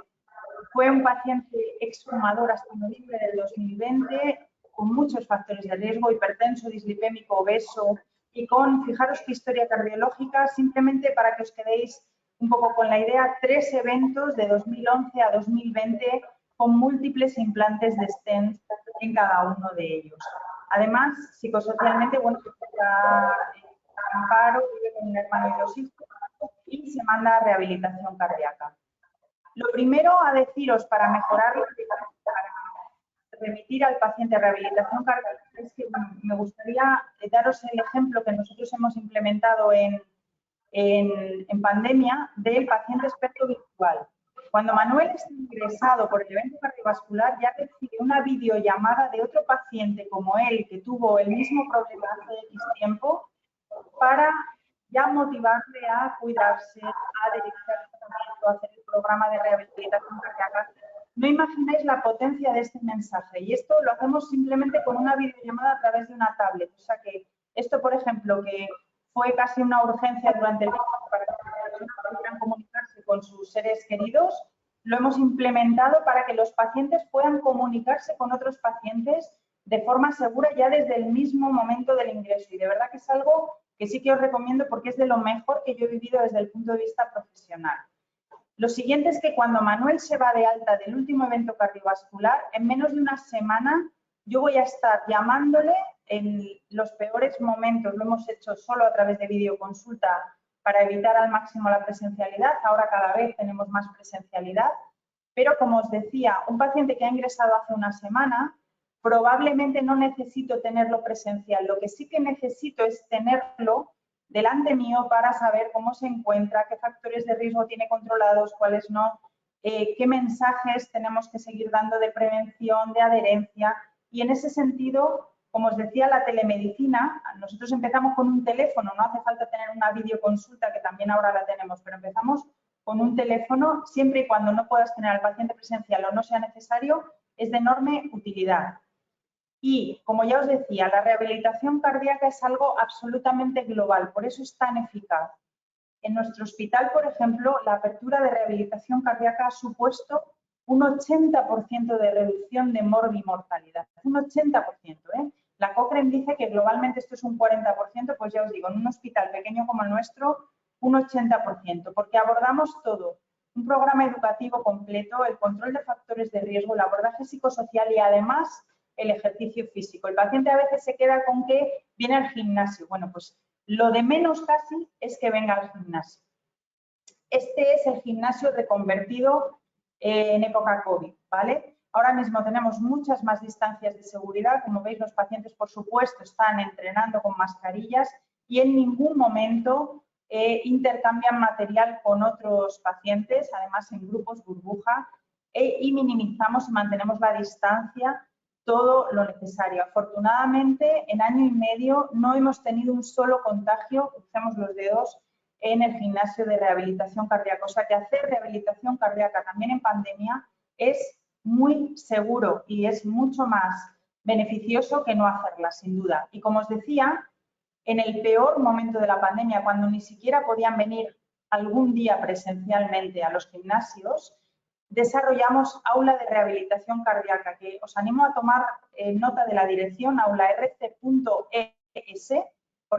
Fue un paciente exfumador hasta noviembre del 2020, con muchos factores de riesgo, hipertenso, dislipémico, obeso, y con, fijaros qué historia cardiológica, simplemente para que os quedéis un poco con la idea, 3 eventos de 2011 a 2020 con múltiples implantes de stent en cada uno de ellos. Además, psicosocialmente, bueno, está en paro, vive con un hermano y 2 hijos y se manda a rehabilitación cardíaca. Lo primero a deciros para mejorar, para remitir al paciente a rehabilitación cardíaca, es que me gustaría daros el ejemplo que nosotros hemos implementado en pandemia del paciente experto virtual. Cuando Manuel está ingresado por el evento cardiovascular, ya recibe una videollamada de otro paciente como él, que tuvo el mismo problema hace X tiempo, para ya motivarle a cuidarse, a dedicarse al tratamiento, a hacer el programa de rehabilitación cardíaca. No imagináis la potencia de este mensaje, y esto lo hacemos simplemente con una videollamada a través de una tablet. O sea que esto, por ejemplo, que fue casi una urgencia durante el virus para que las personas pudieran comunicarse con sus seres queridos, lo hemos implementado para que los pacientes puedan comunicarse con otros pacientes de forma segura ya desde el mismo momento del ingreso. Y de verdad que es algo que sí que os recomiendo porque es de lo mejor que yo he vivido desde el punto de vista profesional. Lo siguiente es que cuando Manuel se va de alta del último evento cardiovascular, en menos de una semana yo voy a estar llamándole en los peores momentos. Lo hemos hecho solo a través de videoconsulta para evitar al máximo la presencialidad. Ahora cada vez tenemos más presencialidad. Pero como os decía, un paciente que ha ingresado hace una semana, probablemente no necesito tenerlo presencial. Lo que sí que necesito es tenerlo delante mío para saber cómo se encuentra, qué factores de riesgo tiene controlados, cuáles no, qué mensajes tenemos que seguir dando de prevención, de adherencia. Y en ese sentido, como os decía, la telemedicina, nosotros empezamos con un teléfono, no hace falta tener una videoconsulta, que también ahora la tenemos, pero empezamos con un teléfono, siempre y cuando no puedas tener al paciente presencial o no sea necesario, es de enorme utilidad. Y, como ya os decía, la rehabilitación cardíaca es algo absolutamente global, por eso es tan eficaz. En nuestro hospital, por ejemplo, la apertura de rehabilitación cardíaca ha supuesto un 80% de reducción de morbimortalidad. Un 80%, ¿eh? La Cochrane dice que globalmente esto es un 40%, pues ya os digo, en un hospital pequeño como el nuestro, un 80%, porque abordamos todo. Un programa educativo completo, el control de factores de riesgo, el abordaje psicosocial y además el ejercicio físico. El paciente a veces se queda con que viene al gimnasio. Bueno, pues lo de menos casi es que venga al gimnasio. Este es el gimnasio reconvertido en época COVID, ¿vale? Ahora mismo tenemos muchas más distancias de seguridad. Como veis, los pacientes, por supuesto, están entrenando con mascarillas y en ningún momento intercambian material con otros pacientes, además en grupos burbuja, y minimizamos y mantenemos la distancia todo lo necesario. Afortunadamente, en año y medio no hemos tenido un solo contagio, crucemos los dedos, en el gimnasio de rehabilitación cardíaca. O sea que hacer rehabilitación cardíaca también en pandemia es muy seguro y es mucho más beneficioso que no hacerla, sin duda. Y como os decía, en el peor momento de la pandemia, cuando ni siquiera podían venir algún día presencialmente a los gimnasios, desarrollamos aula de rehabilitación cardíaca, que os animo a tomar nota de la dirección, aularc.es,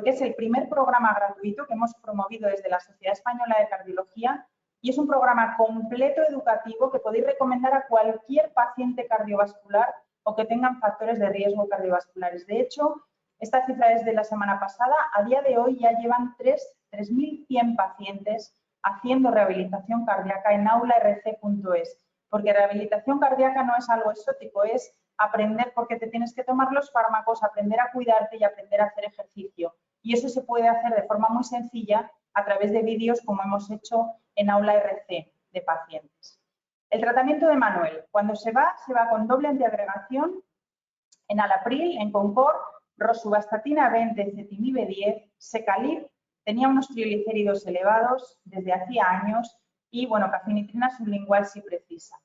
porque es el primer programa gratuito que hemos promovido desde la Sociedad Española de Cardiología y es un programa completo educativo que podéis recomendar a cualquier paciente cardiovascular o que tengan factores de riesgo cardiovasculares. De hecho, esta cifra es de la semana pasada, a día de hoy ya llevan 3.100 pacientes haciendo rehabilitación cardíaca en aularc.es, porque rehabilitación cardíaca no es algo exótico, es aprender por qué te tienes que tomar los fármacos, aprender a cuidarte y aprender a hacer ejercicio. Y eso se puede hacer de forma muy sencilla a través de vídeos como hemos hecho en Aula RC de pacientes. El tratamiento de Manuel, cuando se va con doble antiagregación, enalapril, en Concord, rosuvastatina 20, ezetimibe 10, secalib, tenía unos triglicéridos elevados desde hacía años y, bueno, cafinitrina sublingual si precisa.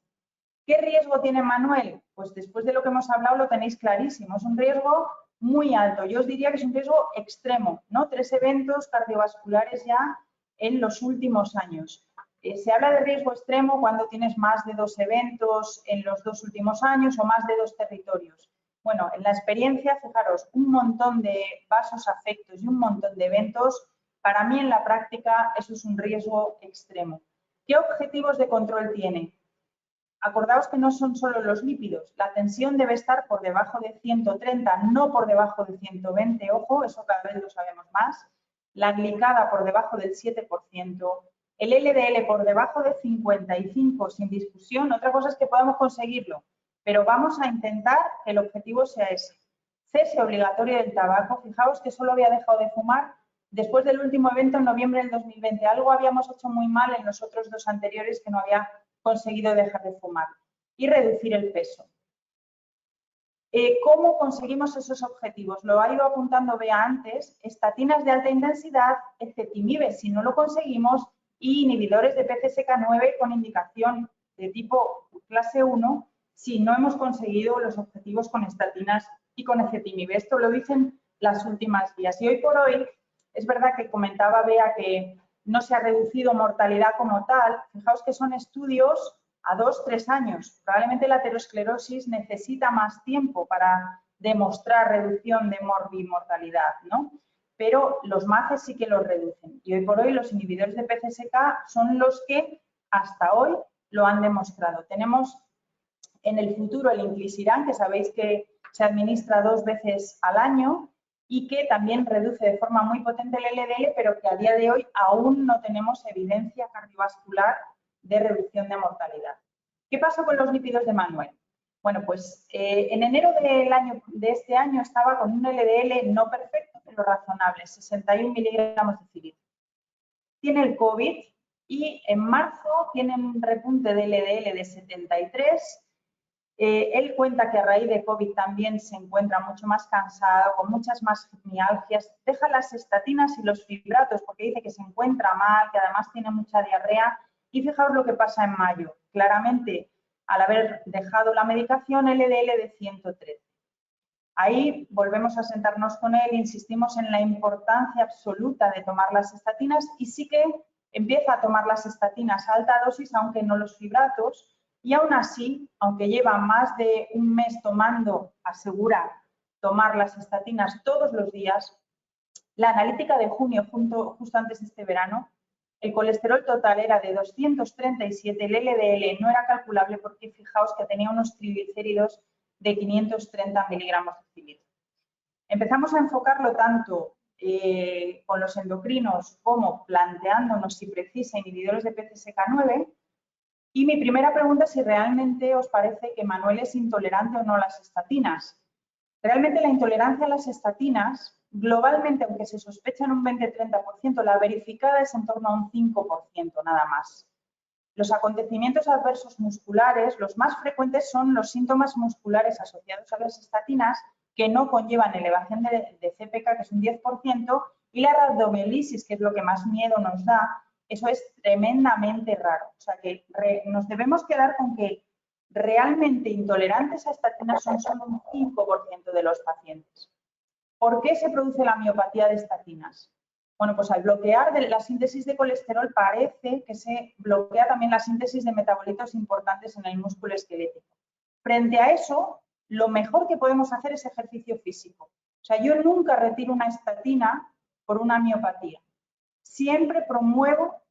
¿Qué riesgo tiene Manuel? Pues después de lo que hemos hablado lo tenéis clarísimo, es un riesgo muy alto, yo os diría que es un riesgo extremo, ¿no? 3 eventos cardiovasculares ya en los últimos años. Se habla de riesgo extremo cuando tienes más de 2 eventos en los 2 últimos años o más de 2 territorios. Bueno, en la experiencia, fijaros, un montón de vasos afectos y un montón de eventos, para mí en la práctica eso es un riesgo extremo. ¿Qué objetivos de control tiene? Acordaos que no son solo los lípidos, la tensión debe estar por debajo de 130, no por debajo de 120, ojo, eso cada vez lo sabemos más. La glicada por debajo del 7%, el LDL por debajo de 55, sin discusión. Otra cosa es que podamos conseguirlo, pero vamos a intentar que el objetivo sea ese. Cese obligatorio del tabaco, fijaos que solo había dejado de fumar después del último evento en noviembre del 2020. Algo habíamos hecho muy mal en los otros 2 anteriores que no había conseguido dejar de fumar. Y reducir el peso. ¿Cómo conseguimos esos objetivos? Lo ha ido apuntando Bea antes, estatinas de alta intensidad, ezetimibe si no lo conseguimos y inhibidores de PCSK9 con indicación de tipo clase 1 si no hemos conseguido los objetivos con estatinas y con ezetimibe. Esto lo dicen las últimas guías. Y hoy por hoy, es verdad que comentaba Bea que no se ha reducido mortalidad como tal. Fijaos que son estudios a 2-3 años. Probablemente la aterosclerosis necesita más tiempo para demostrar reducción de morbimortalidad, ¿no? Pero los MACES sí que los reducen. Y hoy por hoy los inhibidores de PCSK son los que hasta hoy lo han demostrado. Tenemos en el futuro el inclisiran, que sabéis que se administra 2 veces al año y que también reduce de forma muy potente el LDL, pero que a día de hoy aún no tenemos evidencia cardiovascular de reducción de mortalidad. ¿Qué pasa con los lípidos de Manuel? Bueno, pues en enero de este año estaba con un LDL no perfecto, pero razonable, 61 miligramos de cilitro. Tiene el COVID y en marzo tiene un repunte de LDL de 73. Él cuenta que a raíz de COVID también se encuentra mucho más cansado, con muchas más mialgias. Deja las estatinas y los fibratos porque dice que se encuentra mal, que además tiene mucha diarrea. Y fijaos lo que pasa en mayo. Claramente, al haber dejado la medicación, LDL de 113. Ahí volvemos a sentarnos con él, insistimos en la importancia absoluta de tomar las estatinas y sí que empieza a tomar las estatinas a alta dosis, aunque no los fibratos. Y aún así, aunque lleva más de un mes tomando, asegura tomar las estatinas todos los días, la analítica de junio, justo antes de este verano, el colesterol total era de 237, el LDL no era calculable porque fijaos que tenía unos triglicéridos de 530 miligramos de cilitro. Empezamos a enfocarlo tanto con los endocrinos como planteándonos si precisa inhibidores de PCSK9. Y mi primera pregunta es si realmente os parece que Manuel es intolerante o no a las estatinas. Realmente la intolerancia a las estatinas, globalmente, aunque se sospecha en un 20-30%, la verificada es en torno a un 5% nada más. Los acontecimientos adversos musculares, los más frecuentes son los síntomas musculares asociados a las estatinas que no conllevan elevación de CPK, que es un 10%, y la rhabdomyolysis, que es lo que más miedo nos da. Eso es tremendamente raro. O sea que nos debemos quedar con que realmente intolerantes a estatinas son solo un 5% de los pacientes. ¿Por qué se produce la miopatía de estatinas? Bueno, pues al bloquear la síntesis de colesterol parece que se bloquea también la síntesis de metabolitos importantes en el músculo esquelético. Frente a eso, lo mejor que podemos hacer es ejercicio físico. O sea, yo nunca retiro una estatina por una miopatía. Siempre promuevo,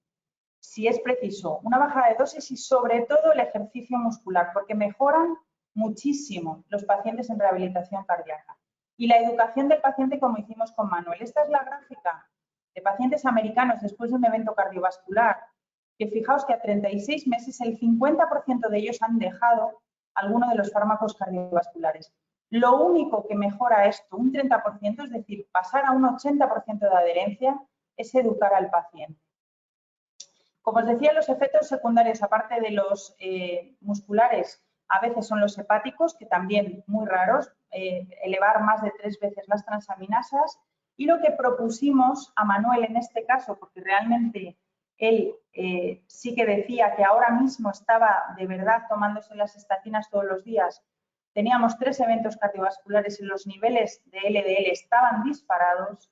si es preciso, una bajada de dosis y sobre todo el ejercicio muscular, porque mejoran muchísimo los pacientes en rehabilitación cardíaca. Y la educación del paciente, como hicimos con Manuel. Esta es la gráfica de pacientes americanos después de un evento cardiovascular, que fijaos que a 36 meses el 50% de ellos han dejado alguno de los fármacos cardiovasculares. Lo único que mejora esto, un 30%, es decir, pasar a un 80% de adherencia, es educar al paciente. Como os decía, los efectos secundarios, aparte de los musculares, a veces son los hepáticos, que también muy raros, elevar más de 3 veces las transaminasas. Y lo que propusimos a Manuel en este caso, porque realmente él sí que decía que ahora mismo estaba de verdad tomándose las estatinas todos los días, teníamos 3 eventos cardiovasculares y los niveles de LDL estaban disparados,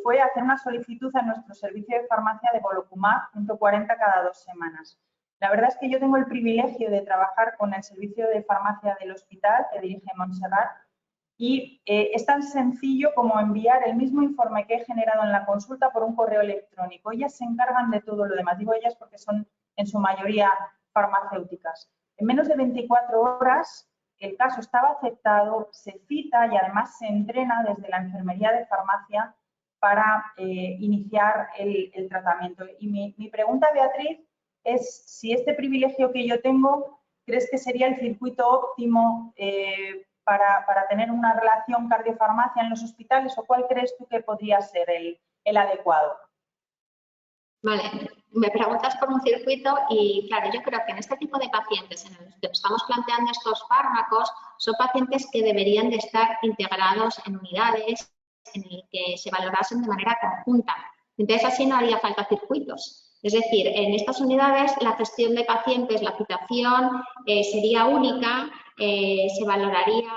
fue hacer una solicitud a nuestro servicio de farmacia de Volocumab 140 cada 2 semanas. La verdad es que yo tengo el privilegio de trabajar con el servicio de farmacia del hospital que dirige Montserrat y es tan sencillo como enviar el mismo informe que he generado en la consulta por un correo electrónico. Ellas se encargan de todo lo demás. Digo ellas porque son en su mayoría farmacéuticas. En menos de 24 horas el caso estaba aceptado, se cita y además se entrena desde la enfermería de farmacia para iniciar el tratamiento. Y mi pregunta, Beatriz, es si este privilegio que yo tengo, ¿crees que sería el circuito óptimo para tener una relación cardiofarmacia en los hospitales o cuál crees tú que podría ser el adecuado? Vale, me preguntas por un circuito y claro, yo creo que en este tipo de pacientes en los que estamos planteando estos fármacos son pacientes que deberían de estar integrados en unidades en el que se valorasen de manera conjunta. Entonces así no haría falta circuitos. Es decir, en estas unidades la gestión de pacientes, la citación sería única, se valoraría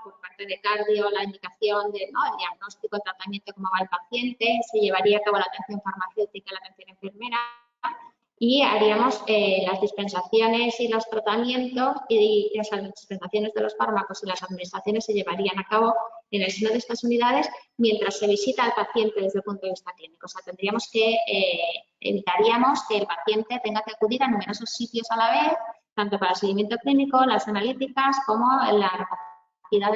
por parte de cardio la indicación de, ¿no?, el diagnóstico, el tratamiento, cómo va el paciente, se llevaría a cabo la atención farmacéutica, la atención enfermera y haríamos las dispensaciones y los tratamientos y las dispensaciones de los fármacos y las administraciones se llevarían a cabo en el seno de estas unidades mientras se visita al paciente desde el punto de vista clínico. O sea, tendríamos que, evitaríamos que el paciente tenga que acudir a numerosos sitios a la vez, tanto para el seguimiento clínico, las analíticas, como la recogida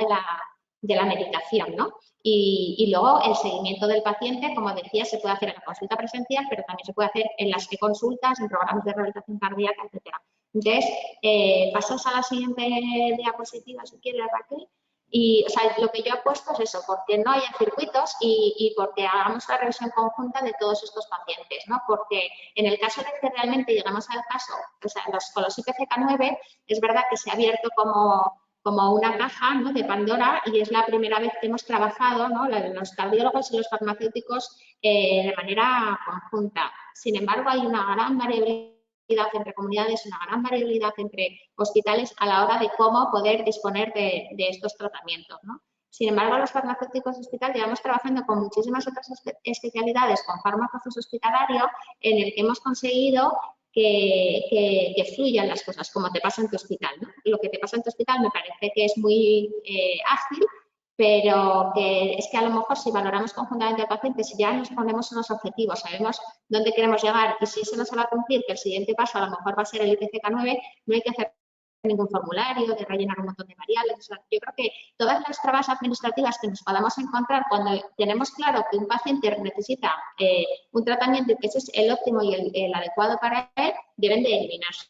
de la medicación, ¿no? Y luego el seguimiento del paciente, como decía, se puede hacer en la consulta presencial, pero también se puede hacer en las consultas, en programas de rehabilitación cardíaca, etcétera. Entonces, pasas a la siguiente diapositiva, si quieres, Raquel. Y, o sea, lo que yo he puesto es eso, porque no haya circuitos y porque hagamos la revisión conjunta de todos estos pacientes, ¿no? Porque en el caso de que realmente lleguemos al caso, o sea, con los IPCK9, es verdad que se ha abierto como una caja, ¿no?, de Pandora y es la primera vez que hemos trabajado, ¿no?, los cardiólogos y los farmacéuticos de manera conjunta. Sin embargo, hay una gran variabilidad entre comunidades, una gran variabilidad entre hospitales a la hora de cómo poder disponer de estos tratamientos, ¿no? Sin embargo, los farmacéuticos de hospital llevamos trabajando con muchísimas otras especialidades, con fármacos hospitalarios, en el que hemos conseguido que fluyan las cosas, como te pasa en tu hospital, ¿no? Lo que te pasa en tu hospital me parece que es muy ágil, pero que es que a lo mejor si valoramos conjuntamente al paciente, si ya nos ponemos unos objetivos, sabemos dónde queremos llegar y si se nos va a cumplir, que el siguiente paso a lo mejor va a ser el IPCK9, no hay que hacer ningún formulario, de rellenar un montón de variables. O sea, yo creo que todas las trabas administrativas que nos podamos encontrar cuando tenemos claro que un paciente necesita un tratamiento y que ese es el óptimo y el adecuado para él, deben de eliminarse.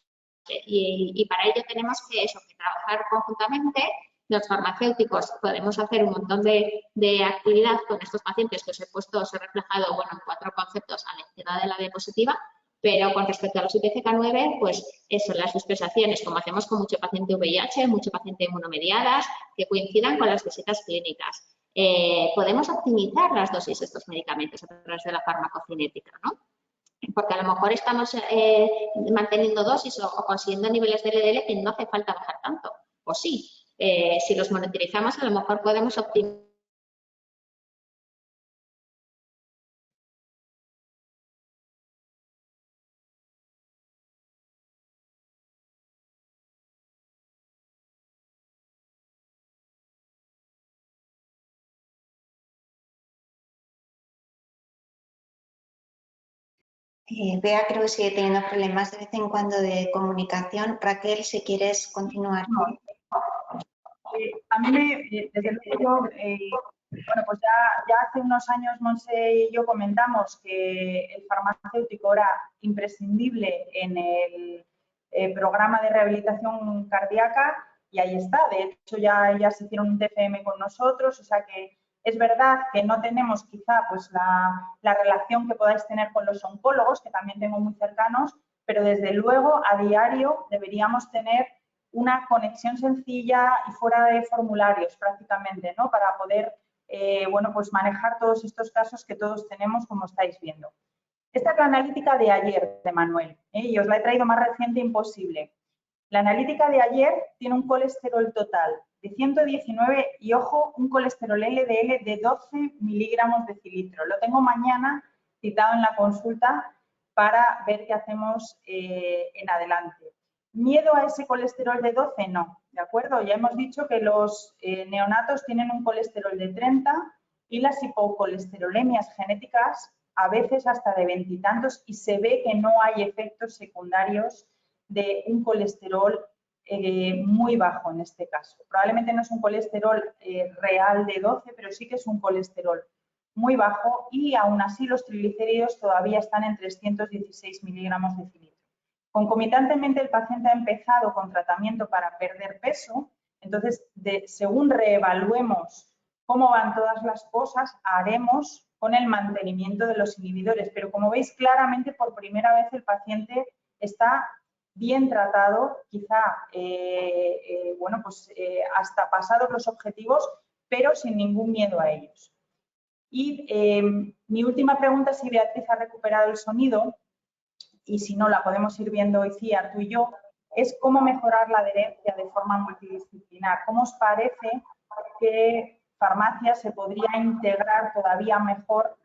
Y para ello tenemos que trabajar conjuntamente. Los farmacéuticos podemos hacer un montón de actividad con estos pacientes que os he puesto, os he reflejado, bueno, en 4 conceptos a la izquierda de la diapositiva, pero con respecto a los IPCK9, pues eso, las dispensaciones, como hacemos con mucho paciente VIH, mucho paciente inmunomediadas, que coincidan con las visitas clínicas. Podemos optimizar las dosis de estos medicamentos a través de la farmacocinética, ¿no? Porque a lo mejor estamos manteniendo dosis o consiguiendo niveles de LDL que no hace falta bajar tanto, o sí. Si los monitorizamos, a lo mejor podemos optimizar Bea creo que sigue teniendo problemas de vez en cuando de comunicación. Raquel, si quieres continuar. A mí, desde luego, bueno, pues ya hace unos años Monse y yo comentamos que el farmacéutico era imprescindible en el programa de rehabilitación cardíaca y ahí está. De hecho, ya se hicieron un TFM con nosotros, o sea que es verdad que no tenemos quizá pues la relación que podáis tener con los oncólogos, que también tengo muy cercanos, pero desde luego a diario deberíamos tener una conexión sencilla y fuera de formularios prácticamente, ¿no? Para poder, bueno, pues manejar todos estos casos que todos tenemos, como estáis viendo. Esta es la analítica de ayer de Manuel, y os la he traído más reciente imposible. La analítica de ayer tiene un colesterol total de 119 y, ojo, un colesterol LDL de 12 miligramos decilitro. Lo tengo mañana citado en la consulta para ver qué hacemos en adelante. ¿Miedo a ese colesterol de 12? No, ¿de acuerdo? Ya hemos dicho que los neonatos tienen un colesterol de 30 y las hipocolesterolemias genéticas a veces hasta de 20 y tantos, y se ve que no hay efectos secundarios de un colesterol muy bajo en este caso. Probablemente no es un colesterol real de 12, pero sí que es un colesterol muy bajo y aún así los triglicéridos todavía están en 316 miligramos de cilindro. Concomitantemente el paciente ha empezado con tratamiento para perder peso, entonces según reevaluemos cómo van todas las cosas, haremos con el mantenimiento de los inhibidores, pero como veis claramente por primera vez el paciente está bien tratado, quizá bueno, pues, hasta pasados los objetivos, pero sin ningún miedo a ellos. Y mi última pregunta es si Beatriz ha recuperado el sonido, y si no la podemos ir viendo hoy, Cía, tú y yo, es cómo mejorar la adherencia de forma multidisciplinar. ¿Cómo os parece que farmacia se podría integrar todavía mejor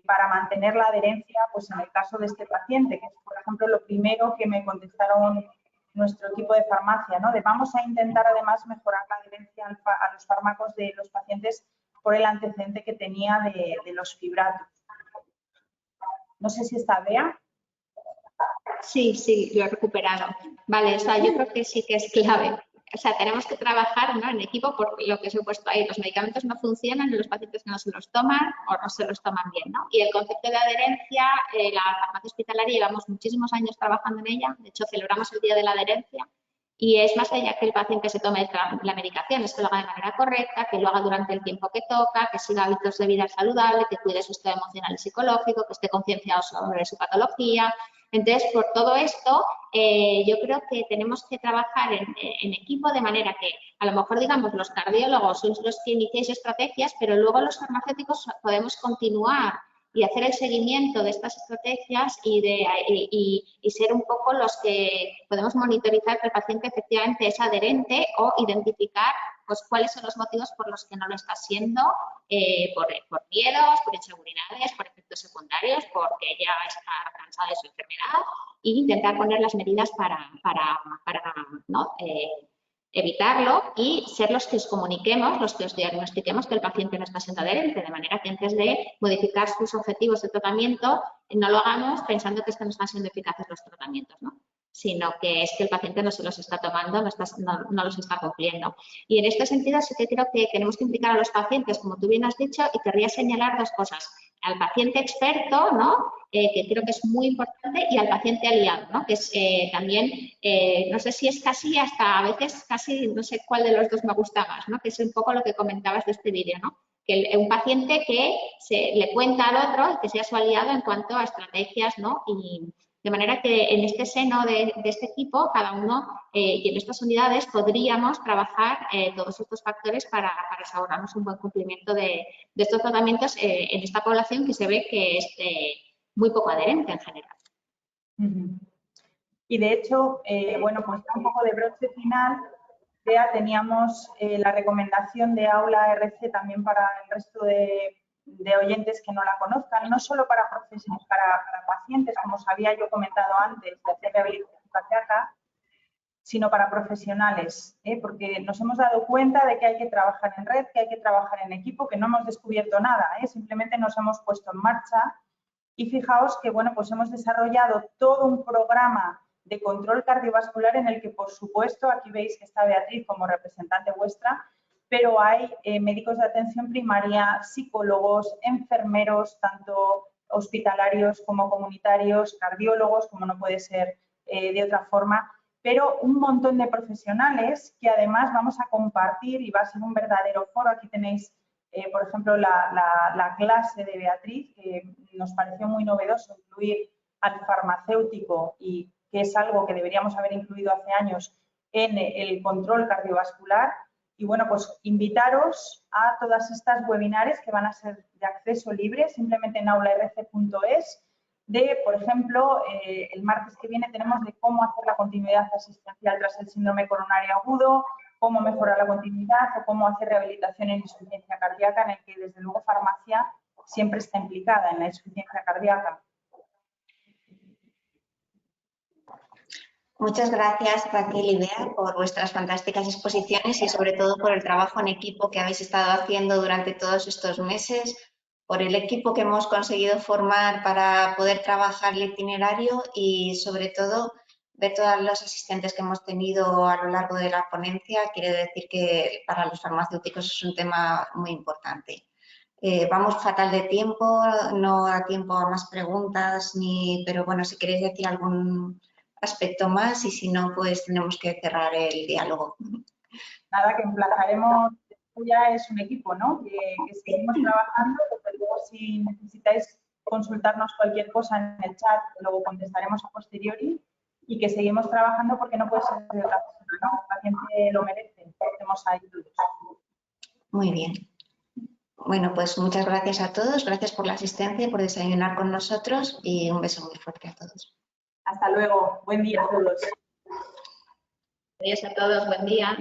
para mantener la adherencia, pues en el caso de este paciente, que es, por ejemplo, lo primero que me contestaron nuestro equipo de farmacia, ¿no? De vamos a intentar además mejorar la adherencia a los fármacos de los pacientes por el antecedente que tenía de los fibratos. No sé si está Bea. Sí, lo he recuperado. Vale, o sea, yo creo que sí que es clave. O sea, tenemos que trabajar, ¿no?, en equipo por lo que os he puesto ahí. Los medicamentos no funcionan en los pacientes que no se los toman o no se los toman bien, ¿no? Y el concepto de adherencia, la farmacia hospitalaria llevamos muchísimos años trabajando en ella. De hecho, celebramos el Día de la Adherencia. Y es más allá que el paciente se tome la medicación, es que lo haga de manera correcta, que lo haga durante el tiempo que toca, que siga hábitos de vida saludable, que cuide su estado emocional y psicológico, que esté concienciado sobre su patología. Entonces, por todo esto, yo creo que tenemos que trabajar en equipo de manera que, a lo mejor, digamos, los cardiólogos sois los que iniciáis estrategias, pero luego los farmacéuticos podemos continuar y hacer el seguimiento de estas estrategias y ser un poco los que podemos monitorizar que el paciente efectivamente es adherente o identificar pues cuáles son los motivos por los que no lo está siendo, por miedos, por inseguridades, por efectos secundarios, porque ya está cansado de su enfermedad, e intentar poner las medidas para ¿no?, evitarlo y ser los que os comuniquemos, los que os diagnostiquemos que el paciente no está siendo adherente, de manera que antes de modificar sus objetivos de tratamiento no lo hagamos pensando que no están siendo eficaces los tratamientos, ¿no?, sino que es que el paciente no se los está tomando, no los está cumpliendo. Y en este sentido sí que creo que tenemos que implicar a los pacientes, como tú bien has dicho, y querría señalar dos cosas. Al paciente experto, ¿no?, que creo que es muy importante, y al paciente aliado, ¿no?, que es también, no sé si es casi hasta a veces casi, no sé cuál de los dos me gusta más, ¿no?, que es un poco lo que comentabas de este vídeo, ¿no?, que un paciente que le cuenta al otro y que sea su aliado en cuanto a estrategias, ¿no?, y de manera que en este seno de este equipo, cada uno y en estas unidades podríamos trabajar todos estos factores para asegurarnos un buen cumplimiento de estos tratamientos en esta población que se ve que es muy poco adherente en general. Y de hecho, bueno, pues un poco de broche final, ya teníamos la recomendación de Aula RC también para el resto de oyentes que no la conozcan, no solo para pacientes, como os había yo comentado antes, de hacer rehabilitación cardíaca, sino para profesionales, porque nos hemos dado cuenta de que hay que trabajar en red, que hay que trabajar en equipo, que no hemos descubierto nada, simplemente nos hemos puesto en marcha Y fijaos que, bueno, pues hemos desarrollado todo un programa de control cardiovascular en el que, por supuesto, aquí veis que está Beatriz como representante vuestra, pero hay médicos de atención primaria, psicólogos, enfermeros, tanto hospitalarios como comunitarios, cardiólogos, como no puede ser de otra forma, pero un montón de profesionales que además vamos a compartir y va a ser un verdadero foro. Aquí tenéis, por ejemplo, la clase de Beatriz, que nos pareció muy novedoso incluir al farmacéutico y que es algo que deberíamos haber incluido hace años en el control cardiovascular. Y bueno, pues invitaros a todas estas webinares que van a ser de acceso libre, simplemente en aularc.es, de, por ejemplo, el martes que viene tenemos de cómo hacer la continuidad asistencial tras el síndrome coronario agudo, cómo mejorar la continuidad o cómo hacer rehabilitación en insuficiencia cardíaca, en el que desde luego farmacia siempre está implicada en la insuficiencia cardíaca. Muchas gracias, Raquel y Bea, por vuestras fantásticas exposiciones y sobre todo por el trabajo en equipo que habéis estado haciendo durante todos estos meses, por el equipo que hemos conseguido formar para poder trabajar el itinerario y sobre todo ver todos los asistentes que hemos tenido a lo largo de la ponencia. Quiere decir que para los farmacéuticos es un tema muy importante. Vamos fatal de tiempo, no da tiempo a más preguntas, pero bueno, si queréis decir algún aspecto más y si no, pues tenemos que cerrar el diálogo. Nada, que emplazaremos, esto ya es un equipo, ¿no? Que seguimos trabajando, pero luego si necesitáis consultarnos cualquier cosa en el chat, luego contestaremos a posteriori y que seguimos trabajando porque no puede ser de otra forma, ¿no? El paciente lo merece, estemos ahí todos. Muy bien. Bueno, pues muchas gracias a todos, gracias por la asistencia, por desayunar con nosotros y un beso muy fuerte a todos. Hasta luego, buen día a todos. Adiós a todos, buen día.